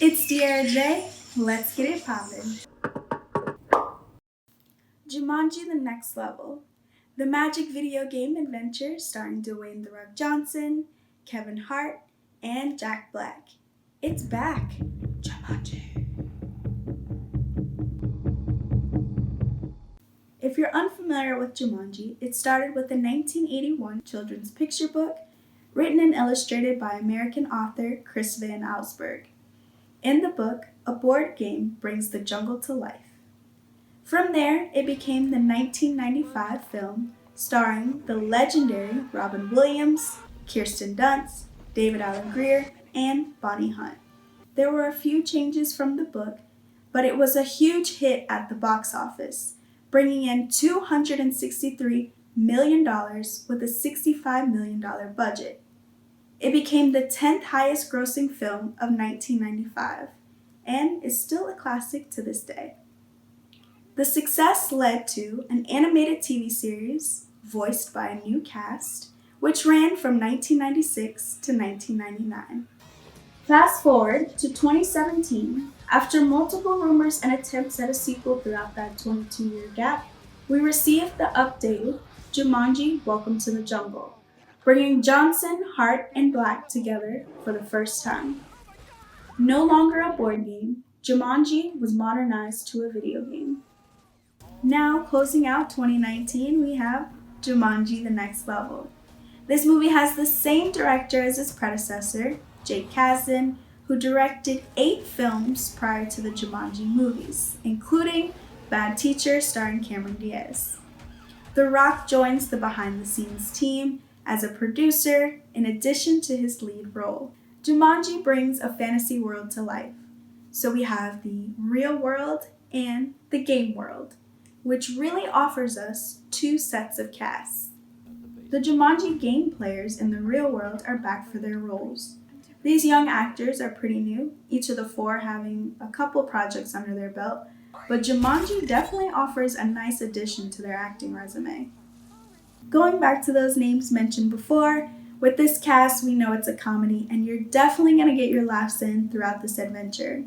It's Dear J. Let's get it poppin'. Jumanji the Next Level. The magic video game adventure starring Dwayne "The Rock" Johnson, Kevin Hart, and Jack Black. It's back. Jumanji. If you're unfamiliar with Jumanji, it started with a 1981 children's picture book written and illustrated by American author Chris Van Allsburg. In the book, a board game brings the jungle to life. From there, it became the 1995 film starring the legendary Robin Williams, Kirsten Dunst, David Alan Grier, and Bonnie Hunt. There were a few changes from the book, but it was a huge hit at the box office, bringing in $263 million with a $65 million budget. It became the 10th highest grossing film of 1995 and is still a classic to this day. The success led to an animated TV series voiced by a new cast, which ran from 1996 to 1999. Fast forward to 2017, after multiple rumors and attempts at a sequel throughout that 22-year gap, we received the updated Jumanji Welcome to the Jungle, bringing Johnson, Hart, and Black together for the first time. No longer a board game, Jumanji was modernized to a video game. Now, closing out 2019, we have Jumanji the Next Level. This movie has the same director as its predecessor, Jake Kasdan, who directed 8 films prior to the Jumanji movies, including Bad Teacher starring Cameron Diaz. The Rock joins the behind-the-scenes team as a producer in addition to his lead role. Jumanji brings a fantasy world to life. So we have the real world and the game world, which really offers us 2 sets of casts. The Jumanji game players in the real world are back for their roles. These young actors are pretty new, each of the 4 having a couple projects under their belt, but Jumanji definitely offers a nice addition to their acting resume. Going back to those names mentioned before, with this cast we know it's a comedy and you're definitely going to get your laughs in throughout this adventure.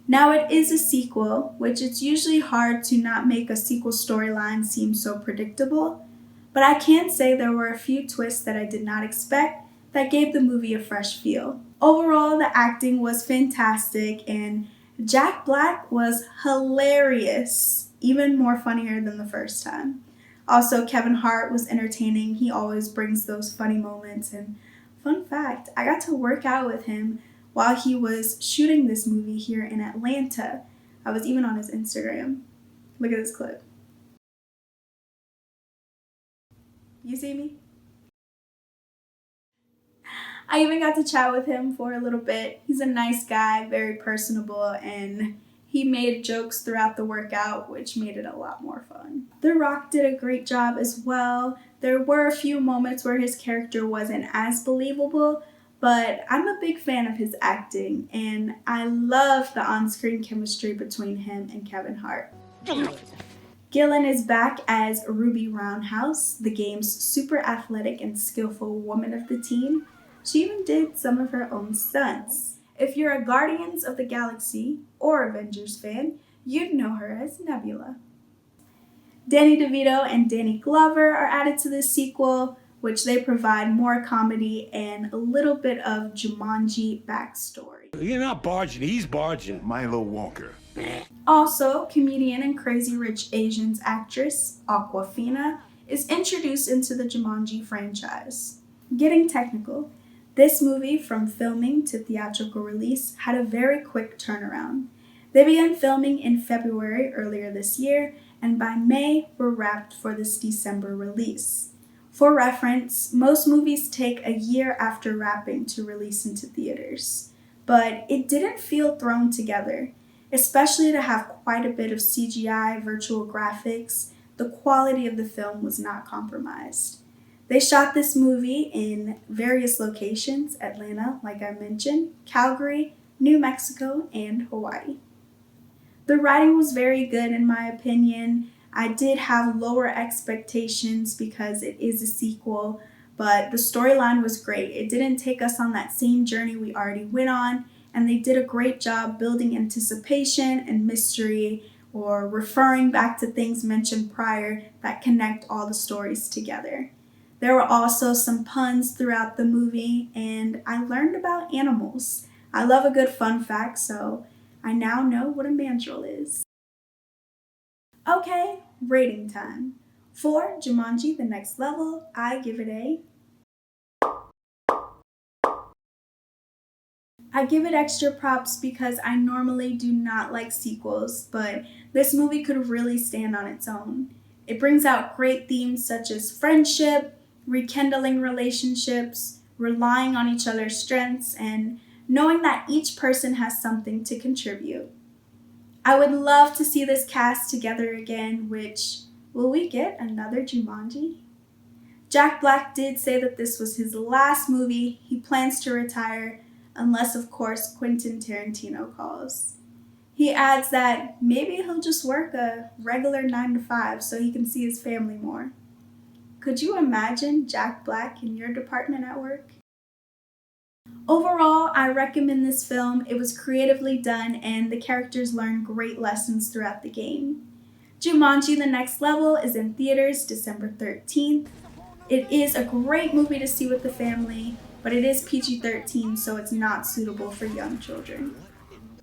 Now it is a sequel, which it's usually hard to not make a sequel storyline seem so predictable, but I can say there were a few twists that I did not expect that gave the movie a fresh feel. Overall, the acting was fantastic and Jack Black was hilarious, even more funnier than the first time. Also, Kevin Hart was entertaining. He always brings those funny moments. And fun fact, I got to work out with him while he was shooting this movie here in Atlanta. I was even on his Instagram. Look at this clip. You see me? I even got to chat with him for a little bit. He's a nice guy, very personable, and he made jokes throughout the workout, which made it a lot more fun. The Rock did a great job as well. There were a few moments where his character wasn't as believable, but I'm a big fan of his acting, and I love the on-screen chemistry between him and Kevin Hart. Gillan is back as Ruby Roundhouse, the game's super athletic and skillful woman of the team. She even did some of her own stunts. If you're a Guardians of the Galaxy or Avengers fan, you'd know her as Nebula. Danny DeVito and Danny Glover are added to this sequel, which they provide more comedy and a little bit of Jumanji backstory. You're not barging, he's barging. Milo Walker. Also, comedian and Crazy Rich Asians actress Awkwafina is introduced into the Jumanji franchise. Getting technical, this movie, from filming to theatrical release, had a very quick turnaround. They began filming in February earlier this year, and by May were wrapped for this December release. For reference, most movies take a year after wrapping to release into theaters, but it didn't feel thrown together, especially to have quite a bit of CGI, virtual graphics. The quality of the film was not compromised. They shot this movie in various locations: Atlanta, like I mentioned, Calgary, New Mexico, and Hawaii. The writing was very good in my opinion. I did have lower expectations because it is a sequel, but the storyline was great. It didn't take us on that same journey we already went on, and they did a great job building anticipation and mystery, or referring back to things mentioned prior that connect all the stories together. There were also some puns throughout the movie, and I learned about animals. I love a good fun fact, so I now know what a mandrill is. Okay, rating time. For Jumanji: The Next Level, I give it extra props because I normally do not like sequels, but this movie could really stand on its own. It brings out great themes such as friendship, rekindling relationships, relying on each other's strengths, and knowing that each person has something to contribute. I would love to see this cast together again, which, will we get another Jumanji? Jack Black did say that this was his last movie. He plans to retire, unless, of course, Quentin Tarantino calls. He adds that maybe he'll just work a regular 9 to 5 so he can see his family more. Could you imagine Jack Black in your department at work? Overall, I recommend this film. It was creatively done and the characters learn great lessons throughout the game. Jumanji: The Next Level is in theaters December 13th. It is a great movie to see with the family, but it is PG-13, so it's not suitable for young children.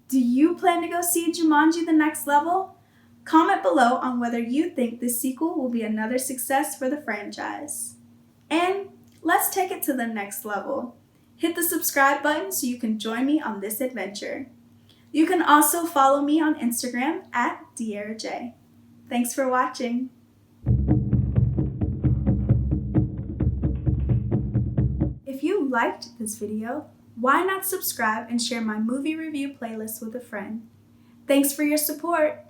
Do you plan to go see Jumanji: The Next Level? Comment below on whether you think this sequel will be another success for the franchise. And let's take it to the next level. Hit the subscribe button so you can join me on this adventure. You can also follow me on Instagram at DieraJ. Thanks for watching. If you liked this video, why not subscribe and share my movie review playlist with a friend? Thanks for your support.